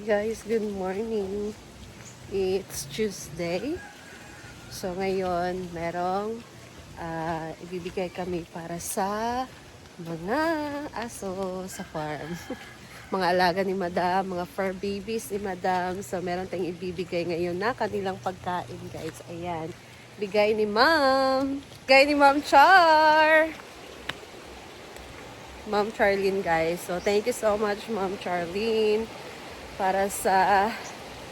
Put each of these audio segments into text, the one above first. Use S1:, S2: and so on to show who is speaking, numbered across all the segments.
S1: Guys, good morning. It's Tuesday. So ngayon, merong ibibigay kami para sa mga aso sa farm. Mga alaga ni Madam, mga fur babies ni Madam. So meron tayong ibibigay ngayon na kanilang pagkain, guys. Ayan. Bigay ni Ma'am. Bigay ni Ma'am Char. Ma'am Charlene, guys. So thank you so much, Ma'am Charlene, para sa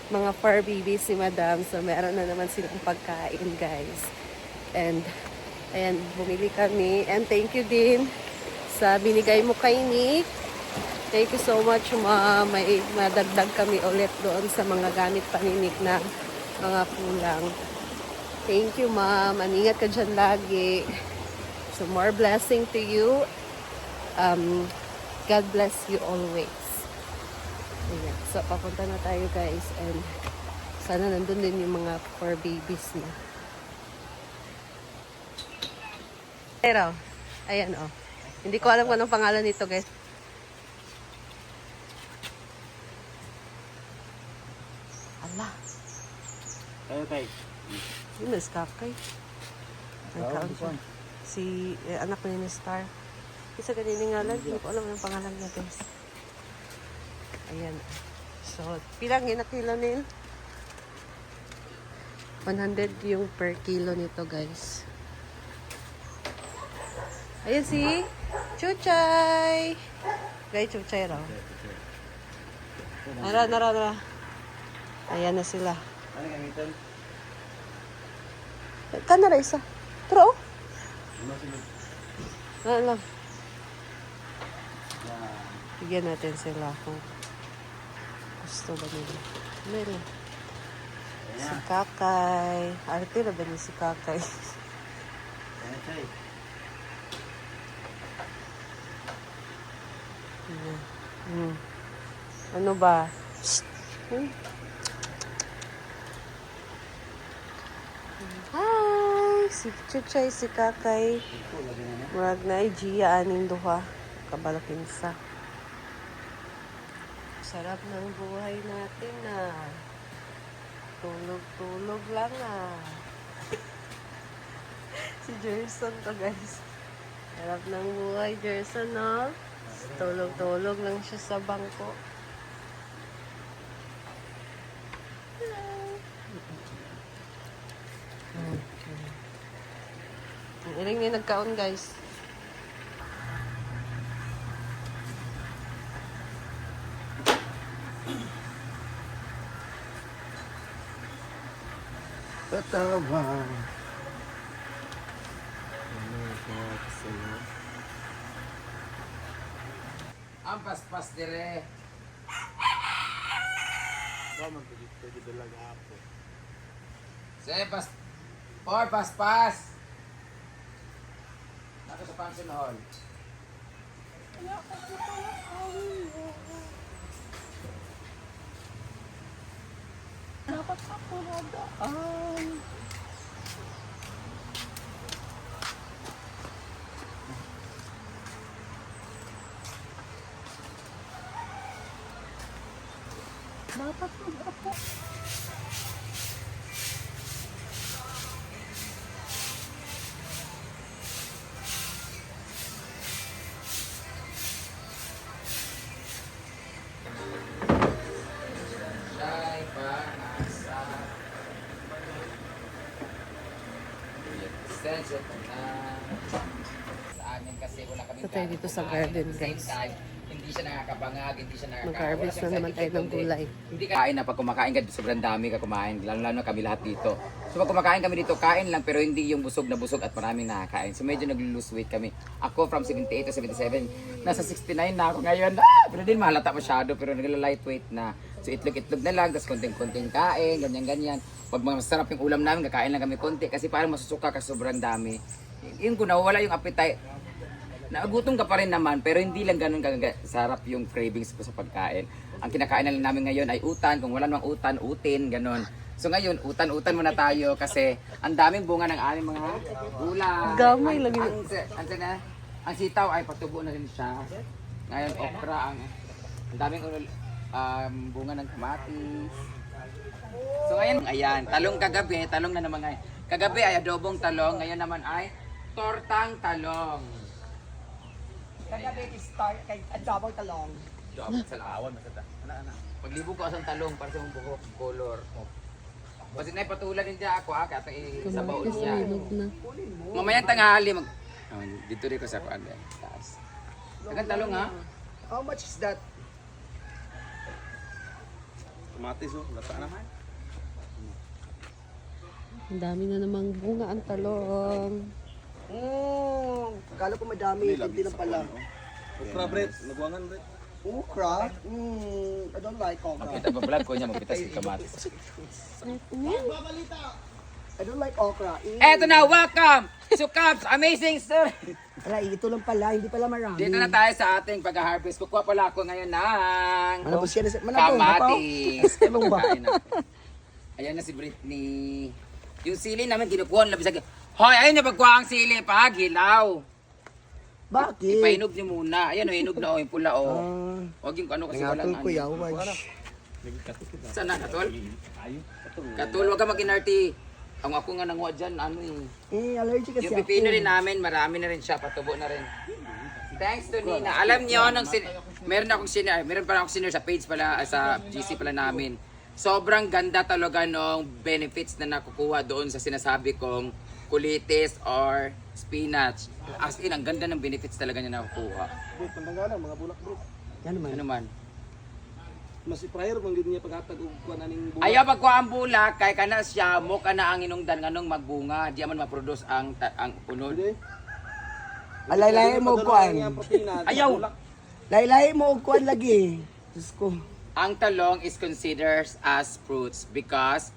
S1: mga fur babies si Madam. So, meron na naman silang pagkain, guys. And, ayan, bumili kami. And thank you din sa binigay mo kay Nick. Thank you so much, Ma'am. May madagdag kami ulit doon sa mga gamit pa ni Nick na mga kulang. Thank you, Ma'am. Ingat ka dyan lagi. So, more blessing to you. God bless you always. Ayan. So, papunta na tayo, guys. And sana nandun din yung mga fur babies na. Pero, ayan, oh. Hindi ko alam kung anong pangalan nito, guys. Ala.
S2: Okay.
S1: Yun, is kakay. Nagkaon siya. Si anak ni Star. Isa ganyan ngalan. Hindi ko alam anong pangalan niya, guys. Ayan. So, pilang yun na kilo nil? 100 yung per kilo nito, guys. Ayan si Chuchay. Guys, Chuchay raw. Nara. Ayan na sila.
S2: Ano gamitin?
S1: Kanara isa. Pero, ano lang. Bigyan natin sila kung gusto ba nila. Meron. Si Kakay. Arte na ba niya si Kakay? Ano ba? Hi! Si Chuchay, si Kakay. Murag na Gia aning duha. Kabalakinsa. Sarap ng buhay natin na. Tulog-tulog lang Si Jerson to, guys. Sarap ng buhay, Jerson, no? Tulog-tulog lang siya sa bangko. Ang iling niya nagkaon, guys.
S2: Tatawa. Ang paspas dire.
S3: Vamos pwede dalang apo.
S2: Say paspas. Naka sa function hall.
S1: Dapat ako nadaan. Dapat mag-apo.
S2: Shy pa nasa. Extension na. Sa amin kasi wala kami.
S1: Ito tayo dito sa garden, guys.
S2: Hindi siya nakakabangag, hindi siya nakakawala.
S1: Mag-harvest na naman tayo ng gulay.
S2: Hindi ka kain na pag kumakain ka, sobrang dami ka kumain. Lalo na kami lahat dito. So pag kumakain kami dito, kain lang pero hindi yung busog na busog at maraming nakakain. So medyo nag-lose weight kami. Ako from 78 to 77, nasa 69 na ako ngayon. Pero din mahalata masyado pero nagla-lightweight na. So itlog-itlog na lang, tapos konting-konting kain, ganyan-ganyan. Pag masarap yung ulam namin, kakain lang kami konti kasi parang masusuka ka sobrang dami. Yun kung nawawala yung appetite, nagutom ka pa rin naman, pero hindi lang ganun sarap yung cravings ko sa pagkain. Ang kinakain na lang namin ngayon ay utan. Kung wala namang utan, utin, ganun. So ngayon, utan-utan muna tayo kasi ang daming bunga ng aming mga gulay.
S1: Gamay lang yun.
S2: Ang sitaw ay patubo na rin siya. Ngayon, okra, ang daming bunga ng kamatis. So ngayon, ayan, talong kagabi, talong na naman ngayon. Kagabi ay adobong talong, ngayon naman ay tortang talong.
S4: Kagabi start kay adobong talong.
S2: Adobong sa lawan, masata. Paglibog ko asang talong para sa mong buhok, color. Kasi na patulan din dyan ako, kaya isabaw
S1: Kamatis
S2: niya.
S1: hinog na.
S2: Mamayang tanghali, dito rin ko sa kuwan. Taas. Agad talong ha?
S4: How much is that?
S3: Kamatis oh, lata na.
S1: Ang dami na namang bunga ang talong.
S4: Kala ko madami, hindi lang pala.
S3: Okra, Brett. Nagwangan, Brett.
S4: Okra? I don't like okra.
S2: Magpita pa vlog ko niya, magpita si kamatis.
S4: I don't like okra.
S2: Eto na, welcome! Sukabs, amazing story!
S4: Aray, ito lang pala, hindi pala marami.
S2: Dito na tayo sa ating pag-harvest. Kukuha pala ako ngayon ng
S4: Ano ba siya?
S2: kamatis.
S4: Talong ba?
S2: Kain na. Ayan na si Britney. Yung sili namin kinukuha nila. Bisag, hoy, ayun na pagkuha ang sili. Pagilaw.
S4: Bakit?
S2: Ipahinog niyo muna. Ayan o, hinog na o, yung pula o. Huwag yung ano kasi walang
S4: Nangatol ko yawan.
S2: Saan na, Katul? Katul, huwag ka mag-inarty. Ang ako nga nanguha dyan, ano eh.
S4: Allergic kasi
S2: Yung pipino rin namin, marami na rin siya, patubo na rin. Thanks to Nina. Alam niyo, meron pa akong sinare sa page pala, sa GC pala namin. Sobrang ganda talaga ng benefits na nakukuha doon sa sinasabi kong kulitis or spinach. As in, ang ganda ng benefits talaga niya nakukuha.
S3: Brett, pandanggalan, mga bulak, Brett.
S4: Yan naman.
S2: Ano man.
S3: Mas i-prior bang gid niya paghatag og kuan aning bulak.
S2: Ayaw pagkuha ang bulak, kay kana siya, mo ka na ang inungdan nganong magbunga, di man ma-produce ang unod.
S3: Pwede.
S4: Alaylay mo og kuan.
S2: Ayaw!
S4: Laylay mo og kuan lagi. Diyos ko.
S2: Ang talong is considered as fruits because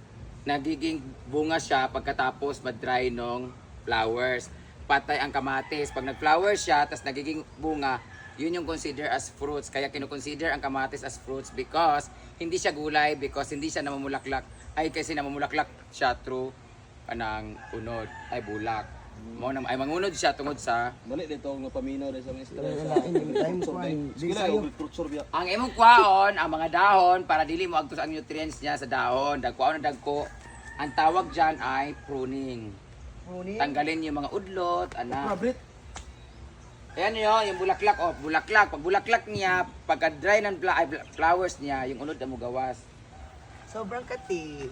S2: nagiging bunga siya pagkatapos ma-dry ng flowers. Patay ang kamatis. Pag nag-flower siya, tapos nagiging bunga, yun yung consider as fruits. Kaya kinukonsider ang kamatis as fruits because hindi siya gulay, because hindi siya namumulaklak. Ay kasi namumulaklak siya through anang unod, ay bulak. Ay mangunod siya tungod sa
S3: Dali dito ang paminaw dito sa mga isla.
S4: Time kuan.
S3: Sige lang, og fruit sorbet.
S2: ang imong kwaon, ang mga dahon para dili mo agtos ang nutrients niya sa dahon. Dagkwaon na dagko. Ang tawag diyan ay pruning. Tanggalin yung mga udlot, ana.
S3: Brett.
S2: Ayan yun, yung bulaklak, bulaklak. Pag bulaklak niya, pagka dry ng flowers niya, yung unod na mo gawas.
S4: Sobrang kati.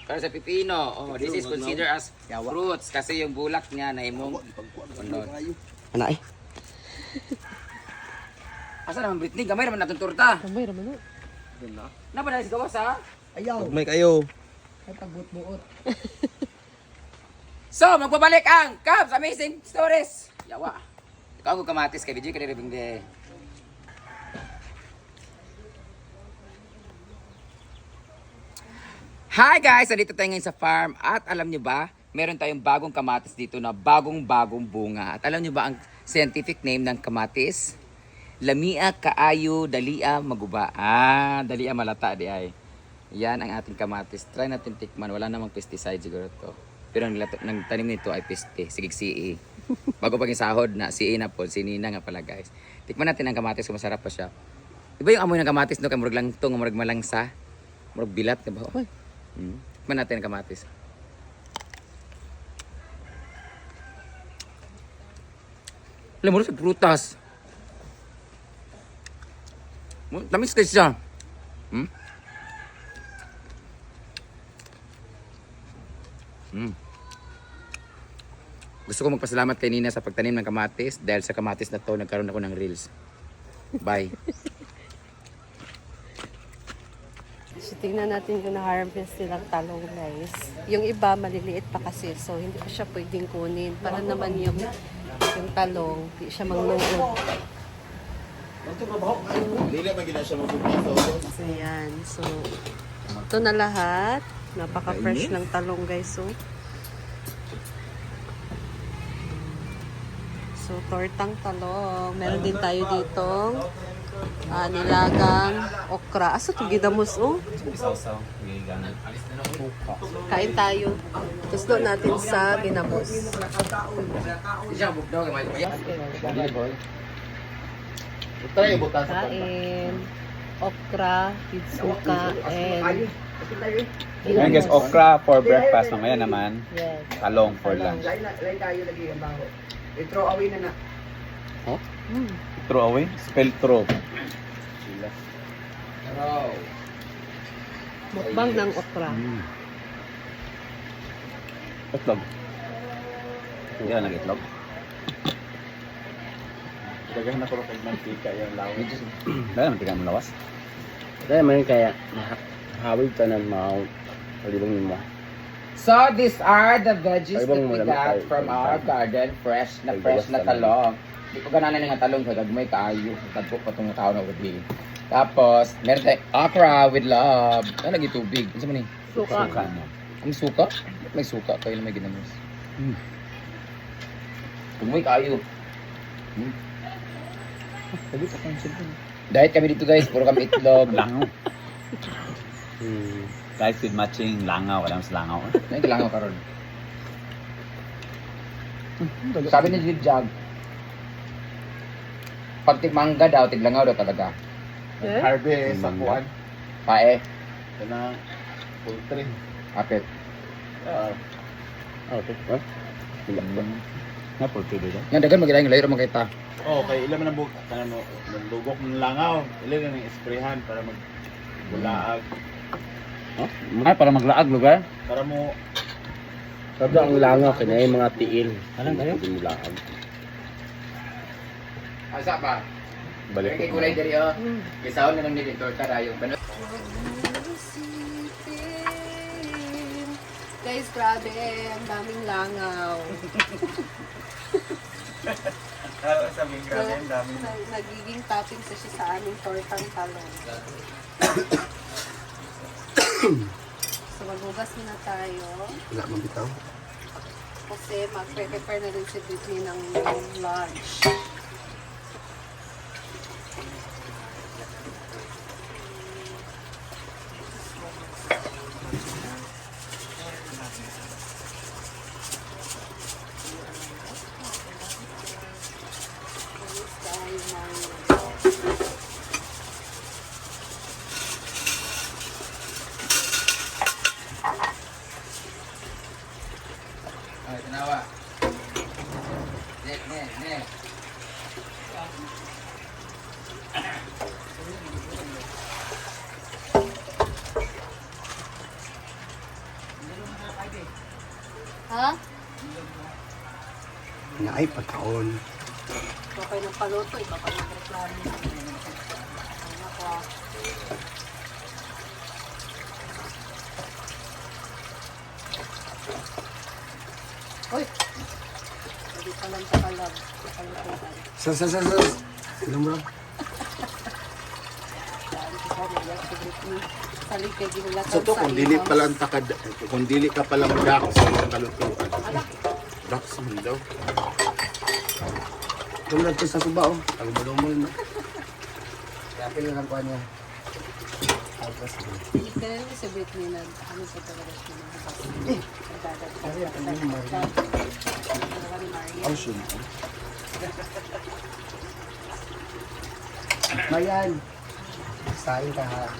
S2: Pero sa pipino, this is considered as fruits kasi yung bulak niya na imong unod.
S4: Ana eh.
S2: Asa naman Britney, gamay naman natin torta.
S1: Kamay naman o.
S2: Napadali sa gawas ha?
S4: Ayaw.
S3: May kayo.
S4: Ay pagbuot-buot.
S2: So, magbabalik ang Cubs Amazing Stories. Yawa. Ikaw ang kamatis kay BJ ka rin de. Hi guys! Nandito tayo ngayon sa farm at alam nyo ba, meron tayong bagong kamatis dito na bagong bunga. At alam nyo ba ang scientific name ng kamatis? Lamia kaayo dalia maguba. Dalia malata di ay. Yan ang ating kamatis. Try natin tikman. Wala namang pesticide siguro to. Pero ang tanim nito ay peste. Sigig CE. Bago pag sahod na CE na po. Sinina nga pala guys. Tikman natin ang kamatis kung masarap pa siya. Iba yung amoy ng kamatis no? Kaya murag lang ito. Murag malangsa. Murag bilat. Diba? Tikman natin ang kamatis. Alam mo sa prutas. Tamis kasi siya. Gusto ko magpasalamat kay Nina sa pagtanim ng kamatis. Dahil sa kamatis na to, nagkaroon ako ng reels. Bye.
S1: So, tingnan natin yung na-harvest nilang talong guys. Yung iba maliliit pa kasi. So, hindi pa siya pwedeng kunin. Para naman yung talong, hindi siya manglungod.
S3: Dili ba gina siya magpipito?
S1: So, yan. So, ito na lahat. Napaka-fresh ng talong guys. So, tortang talong. Meron din tayo ditong nilagang okra. Asa ito gidamos Kain tayo. Tapos doon natin sa ginamos.
S3: Try butas sa
S1: Kain. okra, with suka, and
S5: Ayan guys, okra for breakfast. Mamaya naman,
S1: yes.
S5: talong for lunch.
S2: Lain tayo lagi ang baho. I-throw away na na.
S1: Mm.
S5: Throw away? Spell throw.
S2: Throw.
S1: Mukbang ng okra.
S5: Itlog. Hindi ka nag-itlog. Dagahan ako pag mantika yung lawit. Dahil mantika mo lawas.
S4: Kaya man kaya hawig ka ng mga kalibang mo.
S2: So these are the veggies
S4: Ay,
S2: that
S4: bang
S2: we
S4: malamig
S2: got
S4: tayo?
S2: from our garden. Fresh na talong. Di ko gananan nga talong sa gagmay kaayo. Tagpo pa itong tao na gabi. Tapos, meron tayong okra with love. Ano lagi tubig? Ano man eh?
S1: Suka.
S5: Suka mo.
S2: Ang suka? May suka. Kaya lang may ginamos.
S5: Mm.
S2: Gagmay kaayo.
S5: Sabi ko kung sino.
S2: Diet kami dito guys. Puro kami itlog.
S5: Langaw. Guys, with matching langaw. Alam sa langaw.
S2: Ano yung kailangan ko karon? Sabi ni Jig Jag, pag tigmangga daw, tiglangaw daw talaga.
S1: Eh?
S5: Harvest sa kuwan.
S2: Pae,
S5: Ito na poultry.
S2: apit.
S4: Okay.
S5: Na poultry dito.
S2: Nga dagan magilang layo man kita.
S5: Oh, kay ilan man ang buka kanano lugok ng langaw. Ilan na sprayhan para magbulaag. Ay, para maglaag lugar. Para mo
S4: Sabi ang langaw kaya yung mga tiil.
S5: Anong kayo?
S4: Hindi mo laang.
S2: Asa ba?
S5: balik
S2: Kay
S5: ko.
S2: kulay diri oh. Kisaon na lang ni torta rayo.
S1: Guys, grabe. Ang daming langaw.
S5: Sabihin grabe, ang dami.
S1: Nagiging topping sa siya sa aming tortang talong. So, maghugas muna tayo.
S4: Wala mong bitaw.
S1: Kasi mag-prepare na rin si Britney ng lunch.
S2: Ay, tanawa. Ne.
S1: Ha?
S4: Na ay pagkaon.
S1: Ikaw kayo ng paluto, ikaw kayo ng reklamo. Ano ko? Uy! Hindi pa lang sa kalag. Nakalutuan.
S4: Sa. Alam mo lang.
S1: Dahil ko sa mga si Britney. Salig kay ginulatan
S6: So to, kung dili
S1: iyo.
S6: pala ang takad, kung dili ka pala mag-duck sa mga kalutuan. Duck sa mga daw.
S4: Tulad ko sa suba oh. Ang malumol na.
S2: Grabe lang ang kuha niya.
S1: Kaya rin si Britney na ano sa talaga siya ng
S4: Oh, shit. Mayan. Sain ka ha.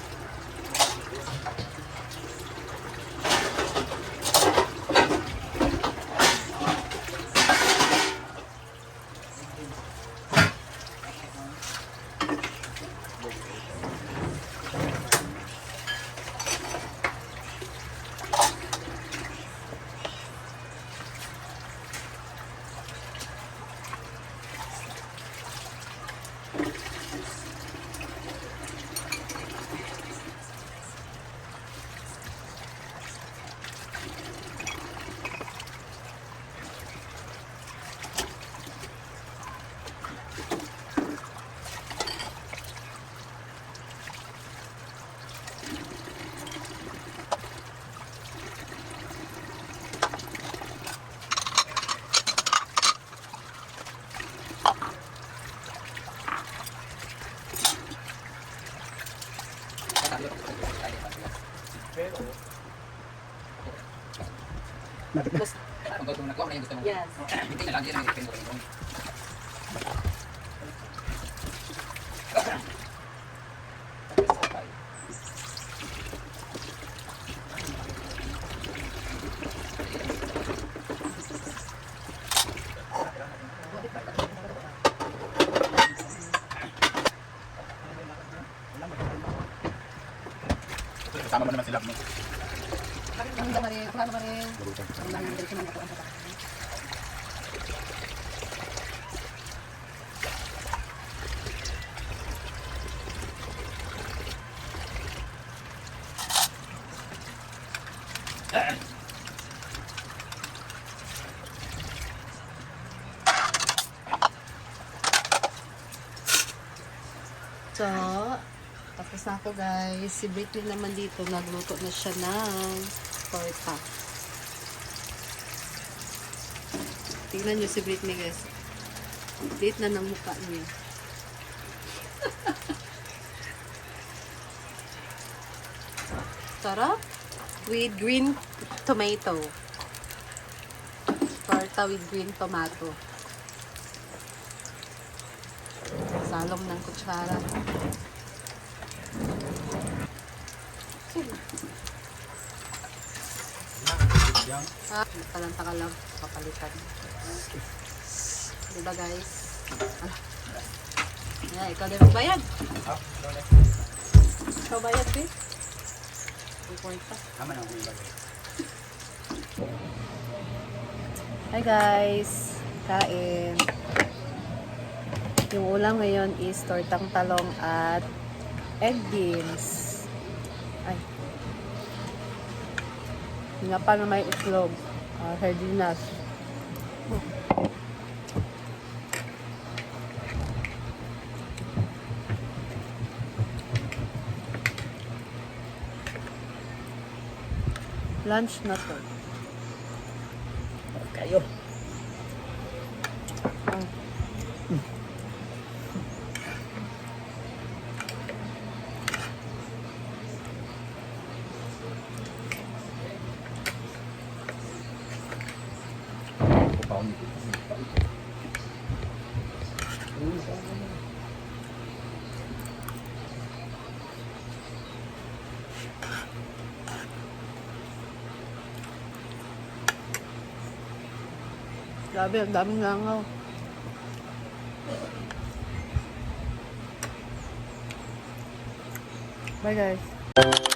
S2: Ang gusto mo na ko, ano yung gusto mo?
S1: Yes.
S2: Hindi na lang, yan ang ipin ko rin.
S1: So, tapos na ako guys. Si Britney naman dito, nagluto na siya ng torta. Tingnan nyo si Britney guys. Liit na ng mukha niya. Sarap. With green tomato. Torta with green tomato. Salong ng kutsara. Talanta ka lang. Papalitan. Diba guys? Yeah, ikaw din magbayad. Ikaw bayad, babe? Hi guys! Kain. Yung ulam ngayon is tortang talong at egg beans. Ay. Nga pa na may itlog. Sardinas. Lunch na to.
S4: Kayo.
S1: Grabe, ang daming langaw. Bye guys.